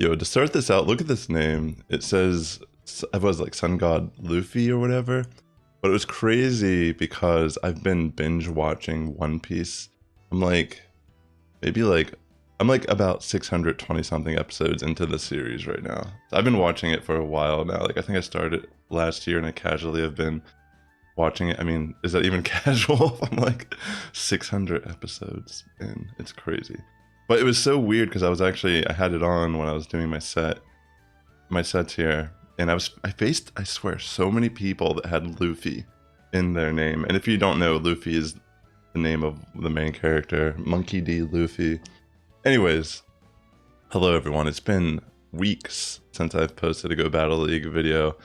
Yo, to start this out, look at this name. It says, it was like Sun God Luffy or whatever. But it was crazy because I've been binge watching One Piece. I'm like, maybe like, I'm like about 620 something episodes into the series right now. I've been watching it for a while now. Like, I think I started last year and I casually have been watching it. I mean, is that even casual? I'm like 600 episodes and it's crazy. But it was so weird because I had it on when I was doing my sets here. And I faced, I swear, so many people that had Luffy in their name. And if you don't know, Luffy is the name of the main character, Monkey D. Luffy. Anyways, hello everyone. It's been weeks since I've posted a Go Battle League video,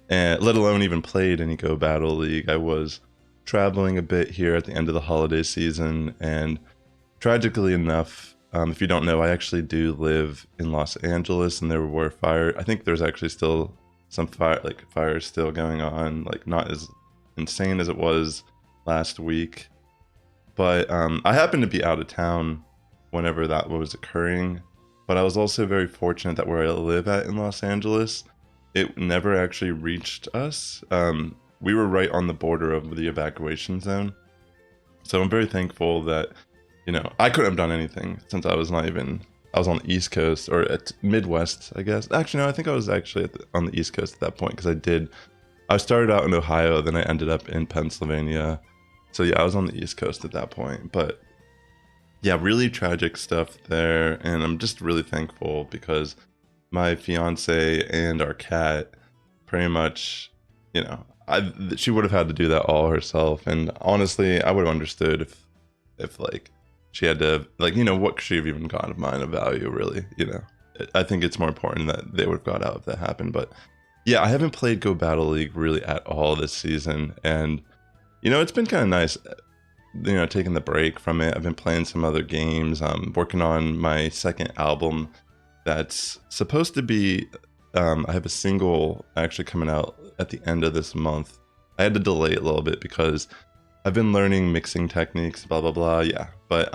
and let alone even played any Go Battle League. I was traveling a bit here at the end of the holiday season, and tragically enough, if you don't know, I actually do live in Los Angeles, and there were I think there's actually still some fire still going on, like not as insane as it was last week. But I happened to be out of town whenever that was occurring. But I was also very fortunate that where I live at in Los Angeles, it never actually reached us. We were right on the border of the evacuation zone. So I'm very thankful that, you know, I couldn't have done anything since I was on the East Coast, or at Midwest, I guess. Actually, no, I think I was actually on the East Coast at that point, because I started out in Ohio, then I ended up in Pennsylvania. So yeah, I was on the East Coast at that point. But yeah, really tragic stuff there. And I'm just really thankful because my fiance and our cat pretty much, you know, she would have had to do that all herself. And honestly, I would have understood if like, she had to, like, you know, what could she have even gotten of mine of value, really, you know? I think it's more important that they would have got out if that happened. But yeah, I haven't played Go Battle League really at all this season. And, you know, it's been kind of nice, you know, taking the break from it. I've been playing some other games. I'm working on my second album that's supposed to be, I have a single actually coming out at the end of this month. I had to delay it a little bit because I've been learning mixing techniques, blah, blah, blah. Yeah. But,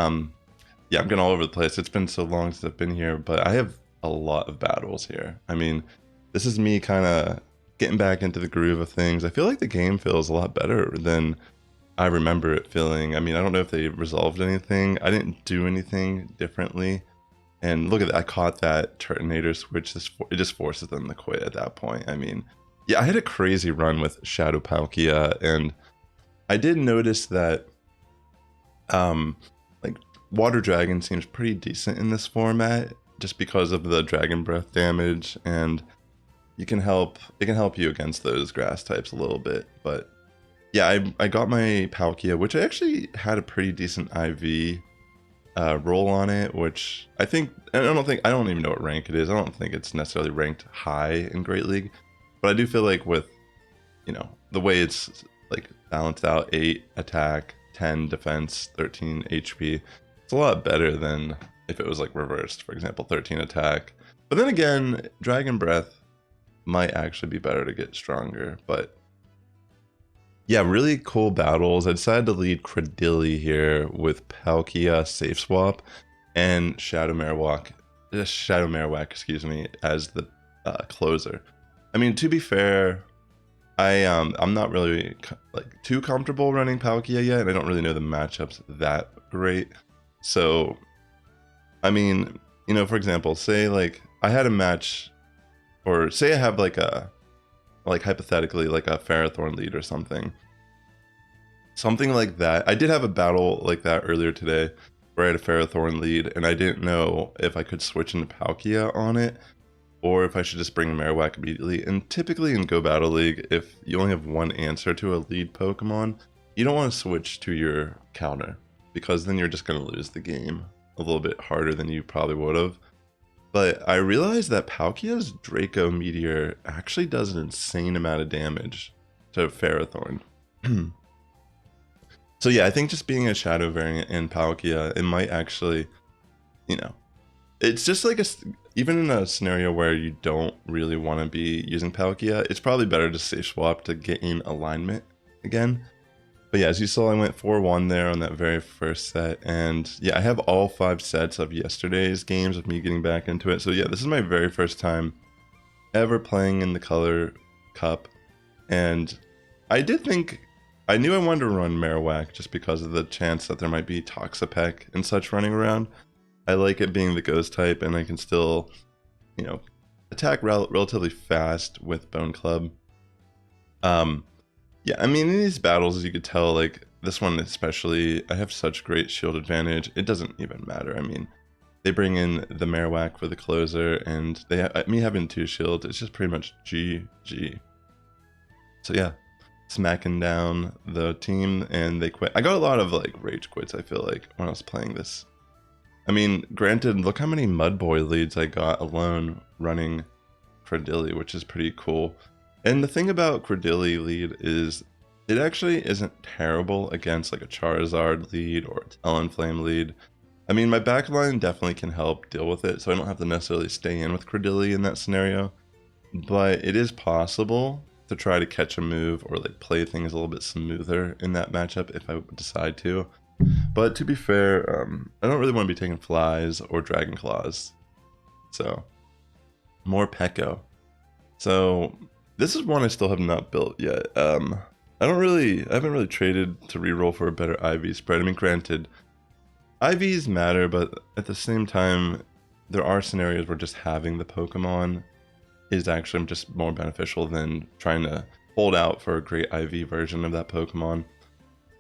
yeah, I'm getting all over the place. It's been so long since I've been here, but I have a lot of battles here. I mean, this is me kind of getting back into the groove of things. I feel like the game feels a lot better than I remember it feeling. I mean, I don't know if they resolved anything. I didn't do anything differently. And look at that. I caught that Turtonator switch. It just forces them to quit at that point. I mean, yeah, I had a crazy run with Shadow Palkia, and I did notice that, like, Water Dragon seems pretty decent in this format, just because of the Dragon Breath damage, and it can help you against those grass types a little bit. But yeah, I got my Palkia, which I actually had a pretty decent IV roll on it, which I don't even know what rank it is. I don't think it's necessarily ranked high in Great League, but I do feel like with, you know, the way it's like balanced out, 8 attack, 10 defense, 13 HP. It's a lot better than if it was like reversed, for example, 13 attack. But then again, Dragon Breath might actually be better to get stronger. But yeah, really cool battles. I decided to lead Cradily here with Palkia Safe Swap and Shadow Marowak, excuse me, as the closer. I mean, to be fair, I'm not really like too comfortable running Palkia yet, and I don't really know the matchups that great. So, I mean, you know, for example, say like I had a match, or say I have like hypothetically like a Ferrothorn lead or something like that. I did have a battle like that earlier today where I had a Ferrothorn lead, and I didn't know if I could switch into Palkia on it, or if I should just bring Marowak immediately. And typically in Go Battle League, if you only have one answer to a lead Pokemon, you don't want to switch to your counter, because then you're just going to lose the game a little bit harder than you probably would have. But I realized that Palkia's Draco Meteor actually does an insane amount of damage to Ferrothorn. So yeah, I think just being a Shadow variant in Palkia, it might actually, you know, it's just like even in a scenario where you don't really want to be using Palkia, it's probably better to safe swap to gain alignment again. But yeah, as you saw, I went 4-1 there on that very first set. And yeah, I have all 5 sets of yesterday's games of me getting back into it. So yeah, this is my very first time ever playing in the Color Cup. And I did think, I knew I wanted to run Marowak just because of the chance that there might be Toxapeck and such running around. I like it being the ghost type, and I can still, you know, attack relatively fast with Bone Club. Yeah, I mean, in these battles, as you could tell, like, this one especially, I have such great shield advantage, it doesn't even matter. I mean, they bring in the Marowak for the closer, and me having 2 shields, it's just pretty much GG. So yeah, smacking down the team, and they quit. I got a lot of, like, rage quits, I feel like, when I was playing this. I mean, granted, look how many Mudboy leads I got alone running Cradily, which is pretty cool. And the thing about Cradily lead is it actually isn't terrible against like a Charizard lead or a Talonflame lead. I mean, my backline definitely can help deal with it, so I don't have to necessarily stay in with Cradily in that scenario. But it is possible to try to catch a move or like play things a little bit smoother in that matchup if I decide to. But to be fair, I don't really want to be taking flies or dragon claws. So, more Pekko. So, this is one I still have not built yet. I haven't really traded to reroll for a better IV spread. I mean, granted, IVs matter, but at the same time, there are scenarios where just having the Pokemon is actually just more beneficial than trying to hold out for a great IV version of that Pokemon.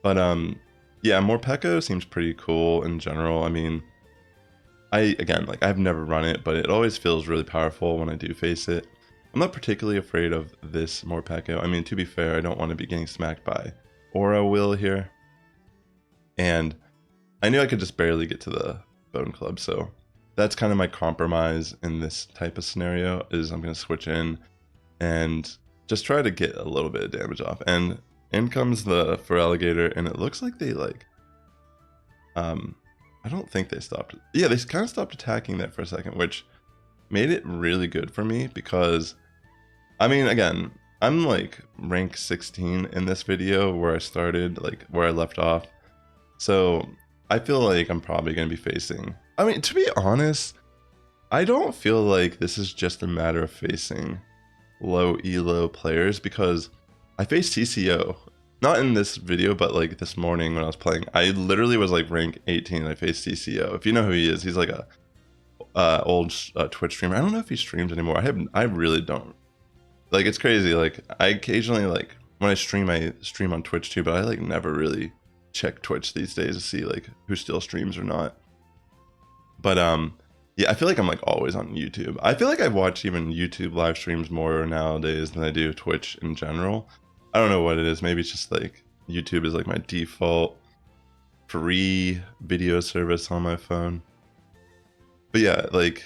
But yeah, more Pekko seems pretty cool in general. I mean, again, like, I've never run it, but it always feels really powerful when I do face it. I'm not particularly afraid of this Morpeko. I mean, to be fair, I don't want to be getting smacked by Aura Will here. And I knew I could just barely get to the Bone Club, so that's kind of my compromise in this type of scenario, is I'm going to switch in and just try to get a little bit of damage off. And in comes the Feraligatr, and it looks like they like... I don't think they stopped. Yeah, they kind of stopped attacking there for a second, which made it really good for me because, I mean, again, I'm like rank 16 in this video where I started, like where I left off. So I feel like I'm probably going to be facing, I mean, to be honest, I don't feel like this is just a matter of facing low elo players, because I faced TCO, not in this video, but like this morning when I was playing, I literally was like rank 18 and I faced TCO. If you know who he is, he's like a old Twitch streamer. I don't know if he streams anymore. I really don't. Like, it's crazy. Like, I occasionally, like, when I stream on Twitch too, but I like never really check Twitch these days to see like who still streams or not. But yeah, I feel like I'm like always on YouTube. I feel like I watch even YouTube live streams more nowadays than I do Twitch in general. I don't know what it is. Maybe it's just like YouTube is like my default free video service on my phone. But yeah, like,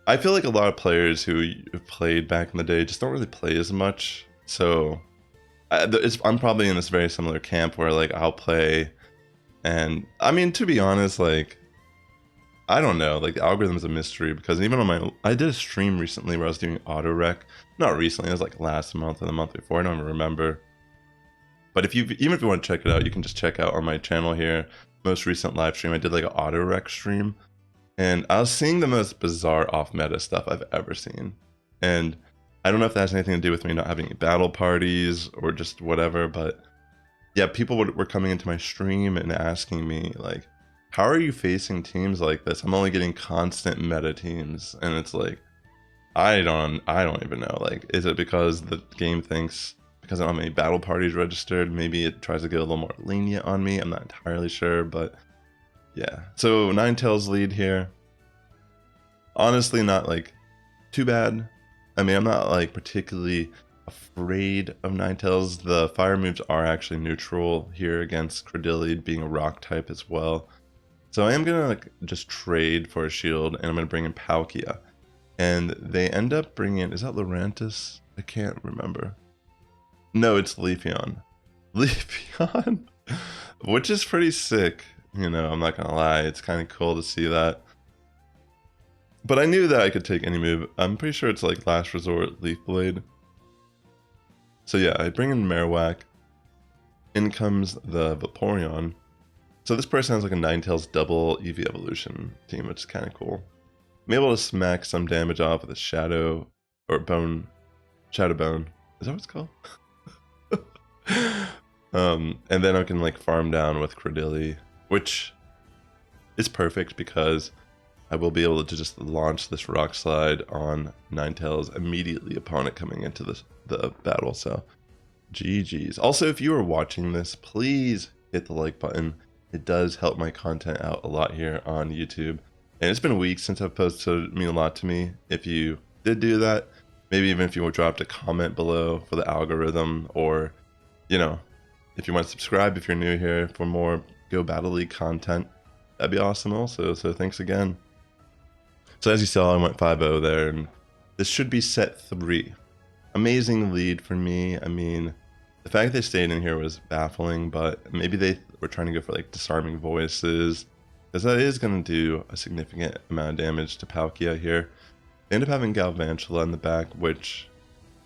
I feel like a lot of players who have played back in the day just don't really play as much. So I'm probably in this very similar camp where like I'll play, and I mean, to be honest, like, I don't know, like the algorithm's a mystery, because even on I did a stream recently where I was doing auto rec. Not recently, it was like last month or the month before, I don't even remember. But even if you want to check it out, you can just check out on my channel here, most recent live stream, I did like an auto rec stream. And I was seeing the most bizarre off-meta stuff I've ever seen. And I don't know if that has anything to do with me not having any battle parties or just whatever, but yeah, people were coming into my stream and asking me, like, how are you facing teams like this? I'm only getting constant meta teams. And it's like, I don't even know. Like, is it because the game thinks, because I don't have any battle parties registered, maybe it tries to get a little more lenient on me? I'm not entirely sure, but yeah, so Ninetales lead here. Honestly, not like too bad. I mean, I'm not like particularly afraid of Ninetales. The fire moves are actually neutral here against Cradily being a rock type as well. So I am gonna like just trade for a shield, and I'm gonna bring in Palkia. And they end up bringing in, is that Lurantis? I can't remember. No, it's Leafeon. Leafeon, which is pretty sick. You know, I'm not gonna lie, it's kind of cool to see that. But I knew that I could take any move. I'm pretty sure it's like Last Resort, Leaf Blade. So yeah, I bring in Marowak. in comes the Vaporeon. So this person has like a Ninetales double EV evolution team, which is kind of cool. I'm able to smack some damage off with a Shadow or Bone, Shadow Bone. Is that what it's called? And then I can like farm down with Cradily, which is perfect because I will be able to just launch this Rock Slide on Ninetales immediately upon it coming into the battle. So GG's. Also, if you are watching this, please hit the like button. It does help my content out a lot here on YouTube. And it's been weeks since I've posted, so it means a lot to me. If you did do that, maybe even if you dropped a comment below for the algorithm, or, you know, if you want to subscribe if you're new here for more Go Battle League content, that'd be awesome also. So thanks again. So as you saw, I went 5-0 there, and this should be set 3. Amazing lead for me. I mean, the fact they stayed in here was baffling, but maybe they were trying to go for like disarming voices, because that is going to do a significant amount of damage to Palkia here. They end up having Galvantula in the back, which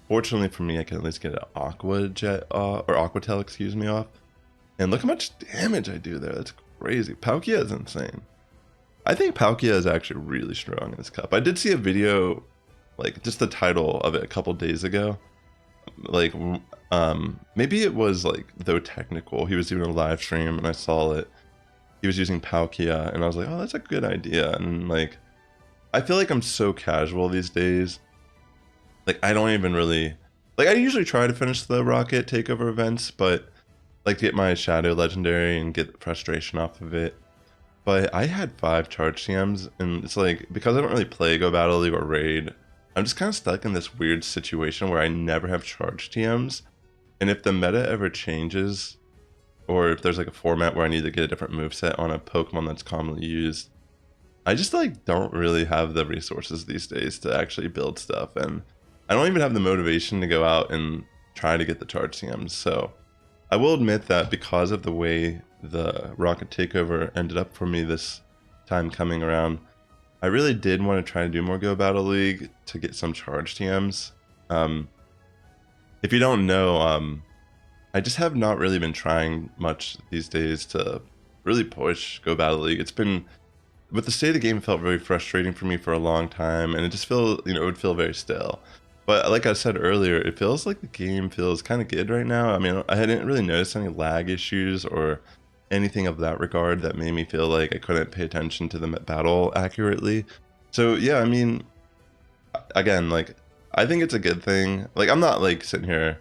fortunately for me, I can at least get an Aqua Jet or Aqua Tail, excuse me, off. And look how much damage I do there. That's crazy. Palkia is insane. I think Palkia is actually really strong in this cup. I did see a video, like just the title of it a couple days ago. Like, maybe it was like Though Technical. He was doing a live stream and I saw it. He was using Palkia and I was like, oh, that's a good idea. And like, I feel like I'm so casual these days. Like, I don't even really, like, I usually try to finish the Rocket takeover events, but like to get my Shadow Legendary and get frustration off of it. But I had 5 charge TMs, and it's like, because I don't really play Go Battle League or Raid, I'm just kind of stuck in this weird situation where I never have charge TMs. And if the meta ever changes, or if there's like a format where I need to get a different moveset on a Pokemon that's commonly used, I just like don't really have the resources these days to actually build stuff. And I don't even have the motivation to go out and try to get the charge TMs. So I will admit that because of the way the Rocket Takeover ended up for me this time coming around, I really did want to try to do more Go Battle League to get some charge TMs. If you don't know, I just have not really been trying much these days to really push Go Battle League. It's been, with the state of the game, felt very frustrating for me for a long time, and it just feel, you know, it would feel very stale. But like I said earlier, it feels like the game feels kind of good right now. I mean, I hadn't really noticed any lag issues or anything of that regard that made me feel like I couldn't pay attention to the battle accurately. So yeah, I mean, again, like, I think it's a good thing. Like, I'm not like sitting here,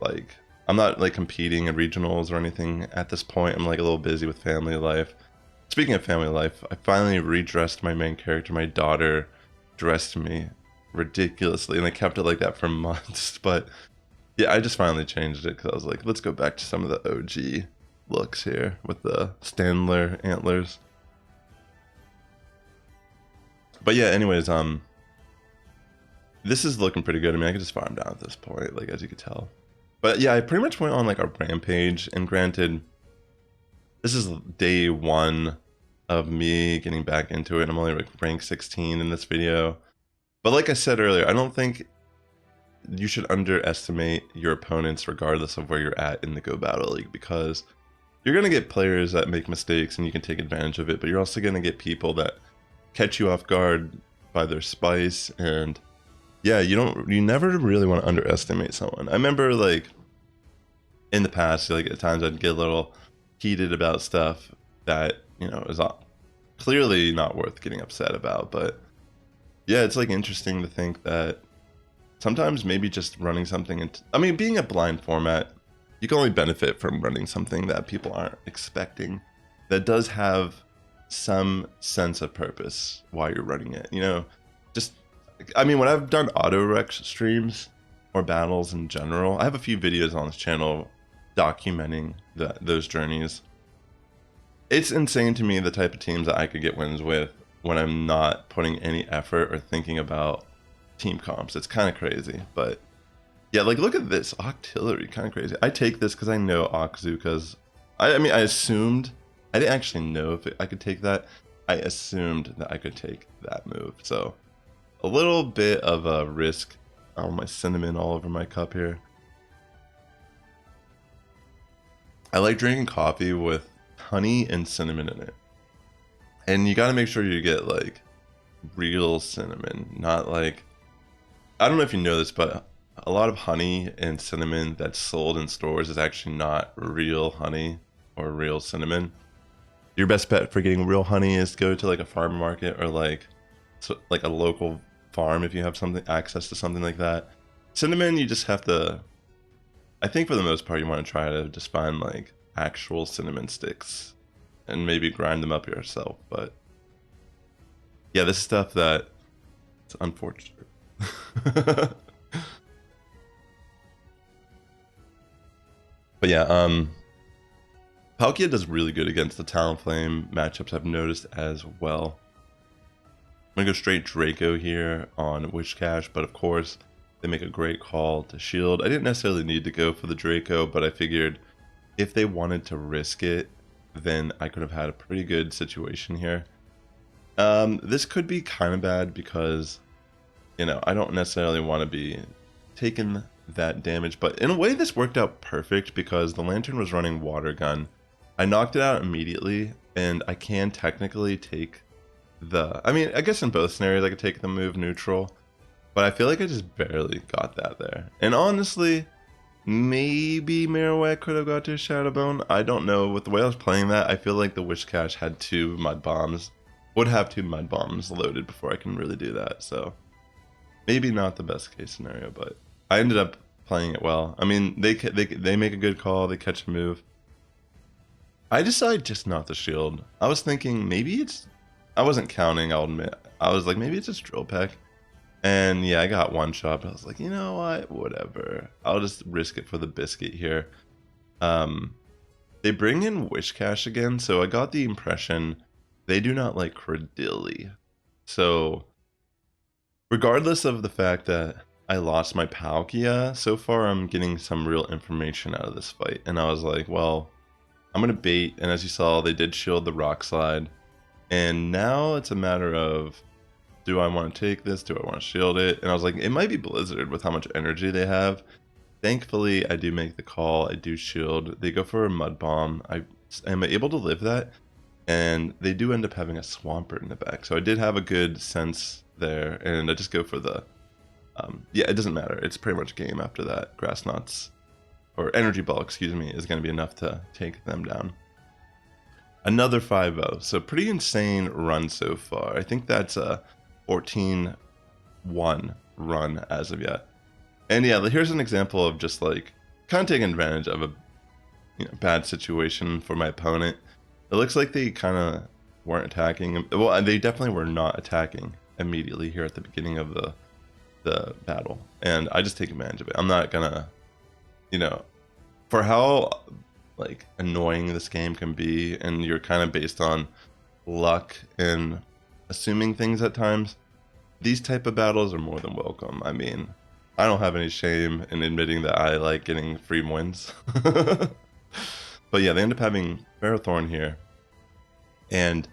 like, I'm not like competing in regionals or anything at this point. I'm like a little busy with family life. Speaking of family life, I finally redressed my main character. My daughter dressed me ridiculously, and I kept it like that for months. But yeah, I just finally changed it because I was like, let's go back to some of the OG looks here with the Standler antlers. But yeah, anyways, this is looking pretty good. I mean, I could just farm down at this point, like, as you could tell. But yeah, I pretty much went on like a rampage, and granted, this is day 1 of me getting back into it. I'm only like rank 16 in this video. But like I said earlier, I don't think you should underestimate your opponents regardless of where you're at in the Go Battle League, because you're going to get players that make mistakes and you can take advantage of it, but you're also going to get people that catch you off guard by their spice. And yeah, you never really want to underestimate someone. I remember like in the past, like at times I'd get a little heated about stuff that, you know, is clearly not worth getting upset about. But yeah, it's like interesting to think that sometimes maybe just running something, I mean, being a blind format, you can only benefit from running something that people aren't expecting, that does have some sense of purpose while you're running it. You know, just, I mean, when I've done auto rec streams or battles in general, I have a few videos on this channel documenting those journeys. It's insane to me the type of teams that I could get wins with when I'm not putting any effort or thinking about team comps. It's kind of crazy. But yeah, like, look at this Octillery, kind of crazy. I take this because I know Oxzuka's, I mean, I assumed, I didn't actually know if I could take that. I assumed that I could take that move. So a little bit of a risk. Oh, my cinnamon all over my cup here. I like drinking coffee with honey and cinnamon in it. And you got to make sure you get like real cinnamon, not like, I don't know if you know this, but a lot of honey and cinnamon that's sold in stores is actually not real honey or real cinnamon. Your best bet for getting real honey is to go to like a farm market or like a local farm if you have access to something like that. Cinnamon, you just have to, I think for the most part you want to try to just find like actual cinnamon sticks and maybe grind them up yourself. But yeah, this stuff that it's unfortunate. But yeah, Palkia does really good against the Talonflame matchups I've noticed as well. I'm gonna go straight Draco here on Wishcash, but of course they make a great call to shield. I didn't necessarily need to go for the Draco, but I figured if they wanted to risk it, then I could have had a pretty good situation here. This could be kind of bad because, you know, I don't necessarily want to be taking that damage, but in a way this worked out perfect because the Lantern was running Water Gun. I knocked it out immediately, and I can technically take the, I mean, I guess in both scenarios I could take the move neutral, but I feel like I just barely got that there. And honestly, maybe Marowak could have got to Shadow Bone. I don't know. With the way I was playing that, I feel like the Wishcash had 2 Mud Bombs, would have 2 Mud Bombs loaded before I can really do that. So maybe not the best case scenario, but I ended up playing it well. I mean, they make a good call. They catch a move. I decided just not to shield. I was thinking maybe it's, I wasn't counting, I'll admit. I was like, maybe it's just Drill Peck. And yeah, I got one shot, but I was like, you know what, whatever. I'll just risk it for the biscuit here. They bring in Wishcash again, so I got the impression they do not like Cradily. So regardless of the fact that I lost my Palkia, so far I'm getting some real information out of this fight. And I was like, well, I'm going to bait. And as you saw, they did shield the Rock Slide. And now it's a matter of, do I want to take this? Do I want to shield it? And I was like, it might be Blizzard with how much energy they have. Thankfully, I do make the call. I do shield. They go for a Mud Bomb. I am able to live that. And they do end up having a Swampert in the back. So I did have a good sense there. And I just go for the, yeah, it doesn't matter. It's pretty much game after that. Grass Knots, or Energy Ball, excuse me, is going to be enough to take them down. Another 5-0. So pretty insane run so far. I think that's a 14-1 run as of yet. And yeah, here's an example of just like kind of taking advantage of a bad situation for my opponent. It looks like they kind of weren't attacking. Well, they definitely were not attacking immediately here at the beginning of the battle. And I just take advantage of it. I'm not gonna, for how like annoying this game can be, and you're kind of based on luck and assuming things at times, these type of battles are more than welcome. I mean, I don't have any shame in admitting that I like getting free wins. But yeah, they end up having Ferrothorn here, and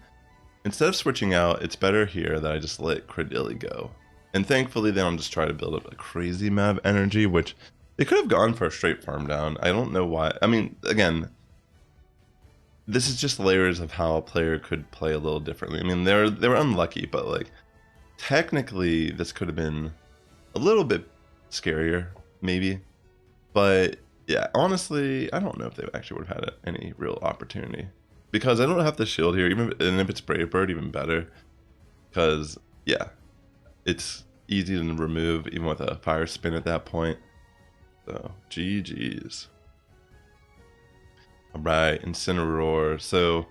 instead of switching out, it's better here that I just let Cradily go. And thankfully they don't just try to build up a crazy amount of energy, which they could have gone for a straight farm down. I don't know why. I mean, again, this is just layers of how a player could play a little differently. I mean, they were unlucky, but like technically this could have been a little bit scarier, maybe. But yeah, honestly, I don't know if they actually would have had any real opportunity, because I don't have the shield here, and if it's Brave Bird, even better, because yeah, it's easy to remove even with a Fire Spin at that point. So GG's. Alright, Incineroar. So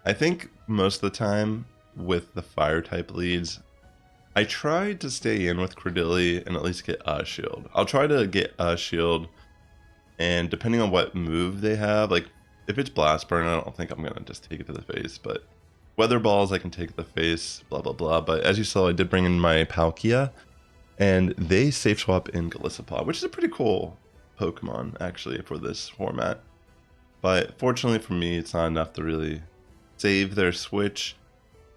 I think most of the time with the fire type leads, I try to stay in with Cradily and at least get a shield. I'll try to get a shield, and depending on what move they have, like if it's Blast Burn, I don't think I'm gonna just take it to the face, but Weather Balls I can take to the face, blah blah blah. But as you saw, I did bring in my Palkia, and they safe swap in Golisopod, which is a pretty cool Pokemon actually for this format. But fortunately for me, it's not enough to really save their switch.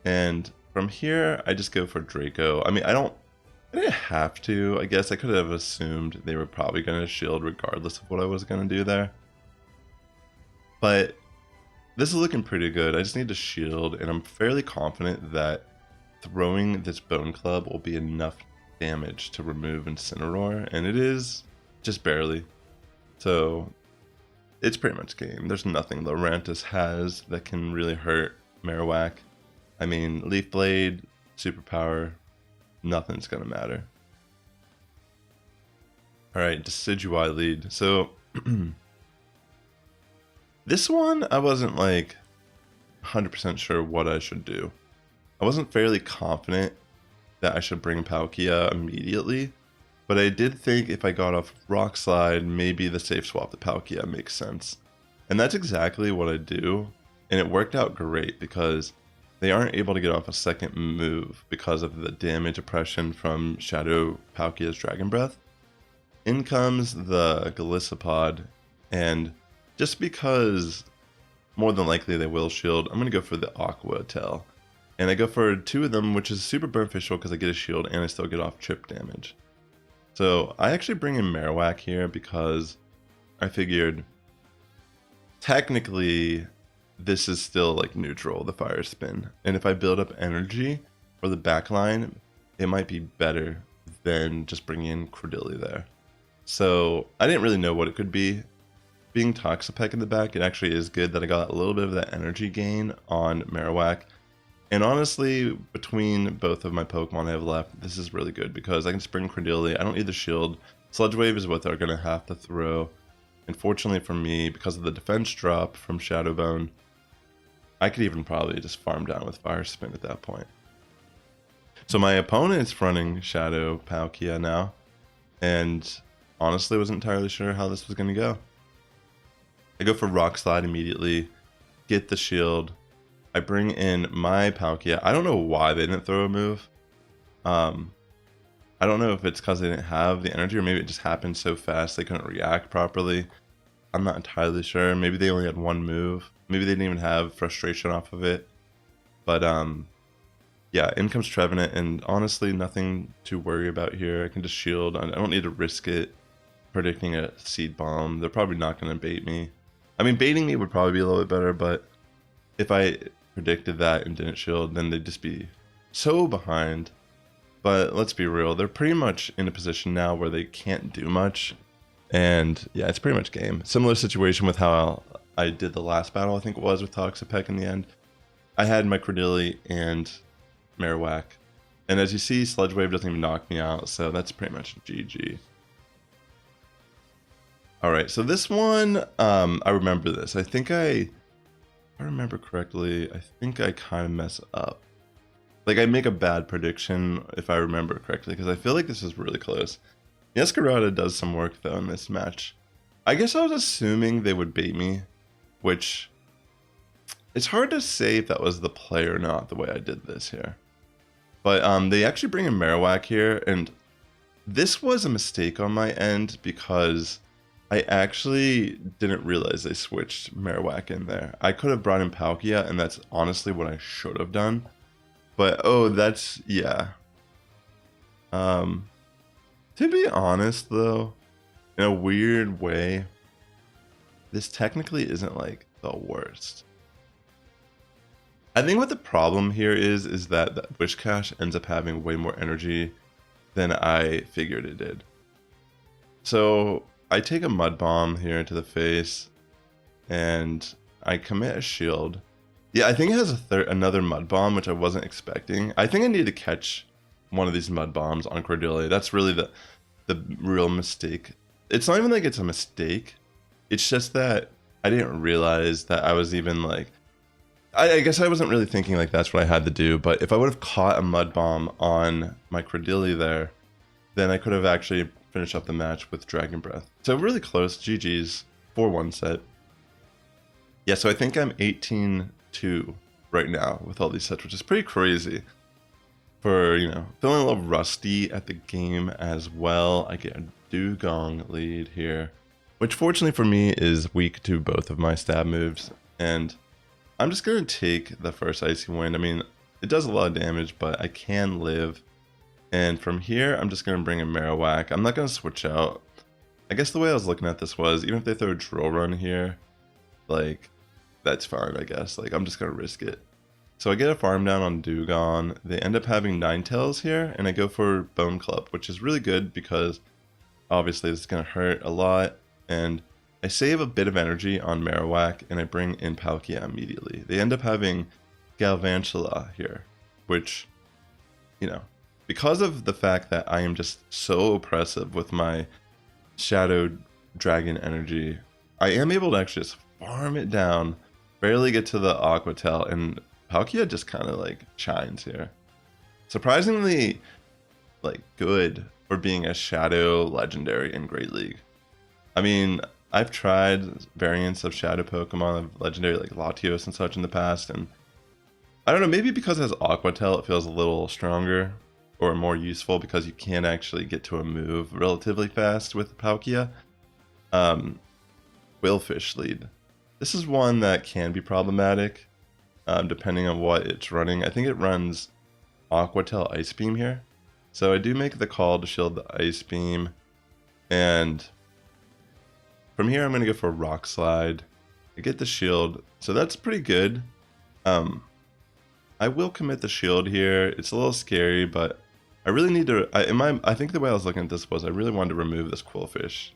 And from here, I just go for Draco. I mean, I didn't have to. I guess I could have assumed they were probably going to shield regardless of what I was going to do there. But this is looking pretty good. I just need to shield, and I'm fairly confident that throwing this Bone Club will be enough damage to remove Incineroar, and it is just barely. So it's pretty much game. There's nothing Lurantis has that can really hurt Marowak. I mean, Leaf Blade, Superpower, nothing's gonna matter. Alright, Decidueye lead. So this one, I wasn't like 100% sure what I should do. I wasn't fairly confident that I should bring Palkia immediately, but I did think if I got off Rock Slide, maybe the safe swap to Palkia makes sense. And that's exactly what I do, and it worked out great because they aren't able to get off a second move because of the damage oppression from Shadow Palkia's Dragon Breath. In comes the Golisopod, and just because more than likely they will shield, I'm going to go for the Aqua Tail. And I go for 2 of them, which is super beneficial because I get a shield and I still get off chip damage. So I actually bring in Marowak here because I figured technically this is still like neutral, the Fire Spin. And if I build up energy for the backline, it might be better than just bringing in Cradily there. So I didn't really know what it could be. Being Toxapeck in the back, it actually is good that I got a little bit of that energy gain on Marowak. And honestly, between both of my Pokemon I have left, this is really good because I can spring Cradily. I don't need the shield. Sludge Wave is what they're going to have to throw. And fortunately for me, because of the defense drop from Shadowbone, I could even probably just farm down with Fire Spin at that point. So my opponent's running Shadow Palkia now, and honestly wasn't entirely sure how this was going to go. I go for Rock Slide immediately, get the shield. I bring in my Palkia. I don't know why they didn't throw a move. I don't know if it's because they didn't have the energy, or maybe it just happened so fast they couldn't react properly. I'm not entirely sure. Maybe they only had 1 move. Maybe they didn't even have frustration off of it. But yeah, in comes Trevenant, and honestly, nothing to worry about here. I can just shield. I don't need to risk it predicting a Seed Bomb. They're probably not going to bait me. I mean, baiting me would probably be a little bit better, but if I predicted that and didn't shield, then they'd just be so behind. But let's be real, they're pretty much in a position now where they can't do much. And yeah, it's pretty much game. Similar situation with how I did the last battle, I think it was, with Toxapeck in the end. I had my Cradily and Marowak. And as you see, Sludge Wave doesn't even knock me out, so that's pretty much GG. Alright, so this one, I remember this. I think if I remember correctly, I think I kind of mess up. Like, I make a bad prediction if I remember correctly, because I feel like this is really close. Escarada does some work, though, in this match. I guess I was assuming they would bait me, which it's hard to say if that was the play or not, the way I did this here. But they actually bring in Marowak here, and this was a mistake on my end because I actually didn't realize they switched Marowak in there. I could have brought in Palkia, and that's honestly what I should have done. But, oh, that's, yeah. To be honest, though, in a weird way, this technically isn't, like, the worst. I think what the problem here is that the Wishcash ends up having way more energy than I figured it did. So I take a Mud Bomb here into the face, and I commit a shield. Yeah, I think it has another Mud Bomb, which I wasn't expecting. I think I need to catch one of these Mud Bombs on Cradily. That's really the real mistake. It's not even like it's a mistake. It's just that I didn't realize that I was even like... I guess I wasn't really thinking like that's what I had to do, but if I would have caught a Mud Bomb on my Cradily there, then I could have actually finished up the match with Dragon Breath. So really close, GG's, 4-1 set. Yeah, so I think I'm 18-2 right now with all these sets, which is pretty crazy. For, you know, feeling a little rusty at the game as well. I get a Dugong lead here, which fortunately for me is weak to both of my stab moves, and I'm just going to take the first Icy Wind. I mean, it does a lot of damage, but I can live. And from here, I'm just going to bring in Marowak. I'm not going to switch out. I guess the way I was looking at this was, even if they throw a Drill Run here, like, that's fine, I guess. Like, I'm just gonna risk it. So I get a farm down on Dewgong. They end up having Ninetales here, and I go for Bone Club, which is really good because obviously this is gonna hurt a lot. And I save a bit of energy on Marowak, and I bring in Palkia immediately. They end up having Galvantula here, which, you know, because of the fact that I am just so oppressive with my Shadow Dragon energy, I am able to actually just farm it down, barely get to the Aqua Tail, and Palkia just kind of like shines here. Surprisingly, like, good for being a Shadow Legendary in Great League. I mean, I've tried variants of Shadow Pokemon of Legendary like Latios and such in the past, and I don't know, maybe because it has Aqua Tail, it feels a little stronger or more useful because you can actually get to a move relatively fast with Palkia. Willfish lead. This is one that can be problematic depending on what it's running. I think it runs Aqua Tail Ice Beam here. So I do make the call to shield the Ice Beam, and from here I'm going to go for Rock Slide. I get the shield, so that's pretty good. I will commit the shield here. It's a little scary, but I really need to... I think the way I was looking at this was I really wanted to remove this Quillfish.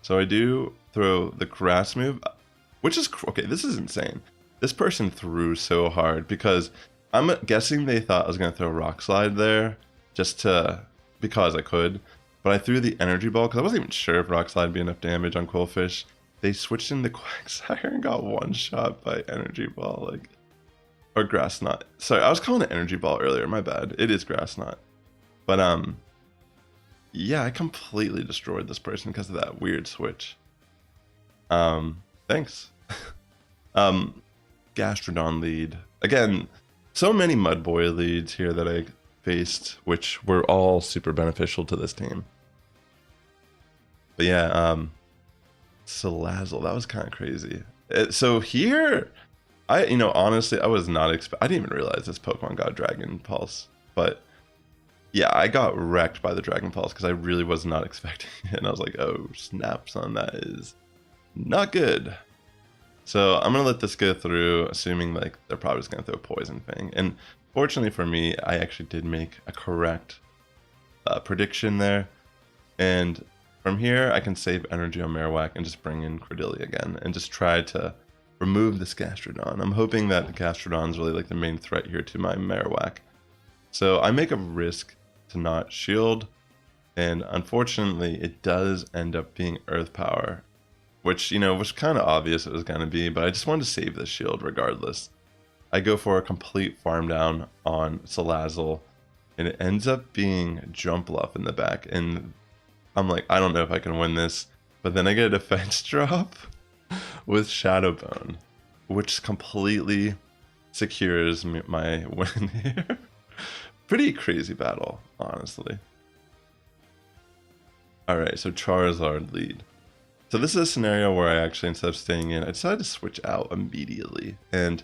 So I do throw the Grass move, which is... Okay, this is insane. This person threw so hard because I'm guessing they thought I was going to throw Rock Slide there just to... because I could. But I threw the Energy Ball because I wasn't even sure if Rock Slide would be enough damage on Quillfish. They switched into Quagsire and got one shot by Energy Ball, like... Or Grass Knot. Sorry, I was calling it Energy Ball earlier, my bad. It is Grass Knot. But, yeah, I completely destroyed this person because of that weird switch. Thanks. Gastrodon lead. Again, so many Mudboy leads here that I faced, which were all super beneficial to this team. But yeah, Salazzle, that was kind of crazy. So here... honestly, I was not I didn't even realize this Pokemon got Dragon Pulse, but yeah, I got wrecked by the Dragon Pulse because I really was not expecting it, and I was like, oh, snap, son, that is not good. So I'm gonna let this go through, assuming like they're probably just gonna throw Poison Fang, and fortunately for me, I actually did make a correct prediction there, and from here I can save energy on Marowak and just bring in Cradily again, and just try to remove this Gastrodon. I'm hoping that the Gastrodon is really like the main threat here to my Marowak. So I make a risk to not shield, and unfortunately it does end up being Earth Power, which, was kind of obvious it was going to be, but I just wanted to save the shield regardless. I go for a complete farm down on Salazzle, and it ends up being Jumpluff in the back, and I'm like, I don't know if I can win this, but then I get a defense drop with Shadow Bone, which completely secures my win here. Pretty crazy battle, honestly. Alright, so Charizard lead. So this is a scenario where I actually, instead of staying in, I decided to switch out immediately. And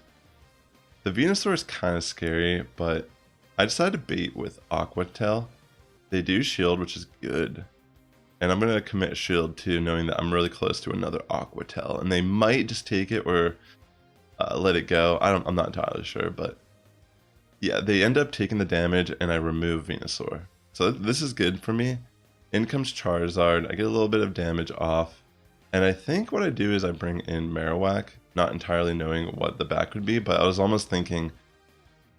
the Venusaur is kind of scary, but I decided to bait with Aqua Tail. They do shield, which is good. And I'm going to commit shield too, knowing that I'm really close to another Aqua Tail. And they might just take it or let it go. I'm not entirely sure, but yeah, they end up taking the damage and I remove Venusaur. So this is good for me. In comes Charizard. I get a little bit of damage off. And I think what I do is I bring in Marowak, not entirely knowing what the back would be, but I was almost thinking,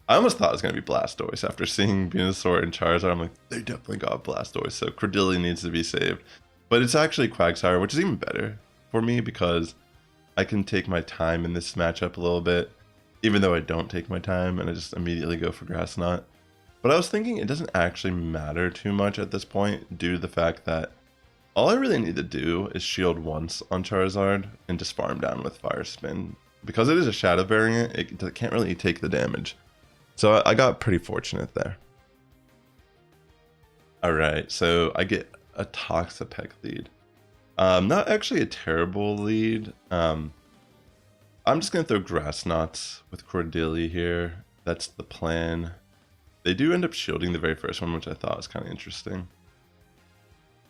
I almost thought it was going to be Blastoise after seeing Venusaur and Charizard. I'm like, they definitely got Blastoise, so Cradily needs to be saved. But it's actually Quagsire, which is even better for me because I can take my time in this matchup a little bit, even though I don't take my time and I just immediately go for Grass Knot. But I was thinking it doesn't actually matter too much at this point due to the fact that all I really need to do is shield once on Charizard and just farm down with Fire Spin. Because it is a Shadow variant, it can't really take the damage. So I got pretty fortunate there. Alright, so I get a Toxapeck lead. Not actually a terrible lead. I'm just going to throw Grass Knots with Cradily here. That's the plan. They do end up shielding the very first one, which I thought was kind of interesting.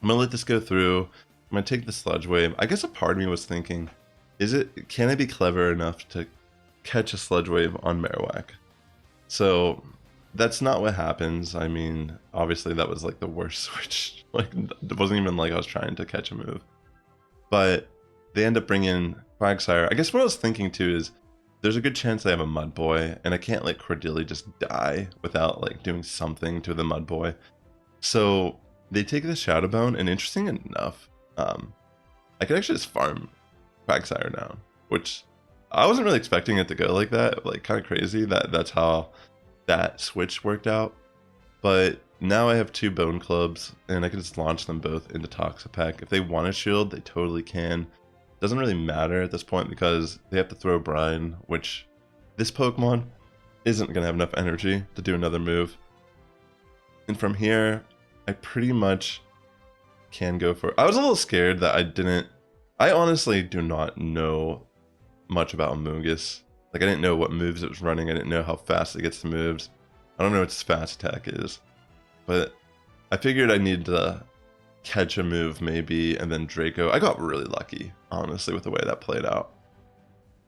I'm going to let this go through. I'm going to take the Sludge Wave. I guess a part of me was thinking, can I be clever enough to catch a Sludge Wave on Marowak? So that's not what happens. I mean, obviously that was like the worst switch. Like, it wasn't even like I was trying to catch a move. But they end up bringing Quagsire. I guess what I was thinking too is there's a good chance they have a Mud Boy, and I can't let Cradily just die without like doing something to the Mud Boy. So they take the Shadow Bone, and interesting enough, I could actually just farm Quagsire down, which I wasn't really expecting it to go like that. Like, kind of crazy that that's how that switch worked out. But now I have 2 Bone Clubs, and I can just launch them both into Toxapeck. If they want a shield, they totally can. Doesn't really matter at this point because they have to throw Brine, which this Pokemon isn't going to have enough energy to do another move. And from here, I pretty much can go for... I was a little scared that I honestly do not know much about Amoonguss. Like, I didn't know what moves it was running. I didn't know how fast it gets the moves. I don't know what its fast attack is. But I figured I needed to catch a move maybe, and then Draco. I got really lucky, honestly, with the way that played out.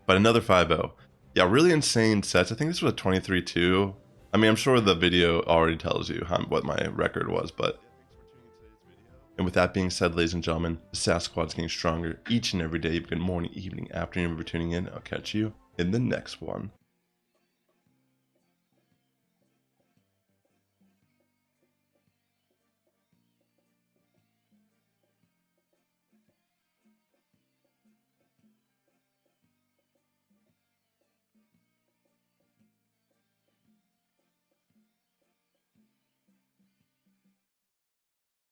But another 5-0. Yeah, really insane sets. I think this was a 23-2. I mean, I'm sure the video already tells you what my record was, but... And with that being said, ladies and gentlemen, the Sass Squad's getting stronger each and every day. Good morning, evening, afternoon for tuning in. I'll catch you in the next one.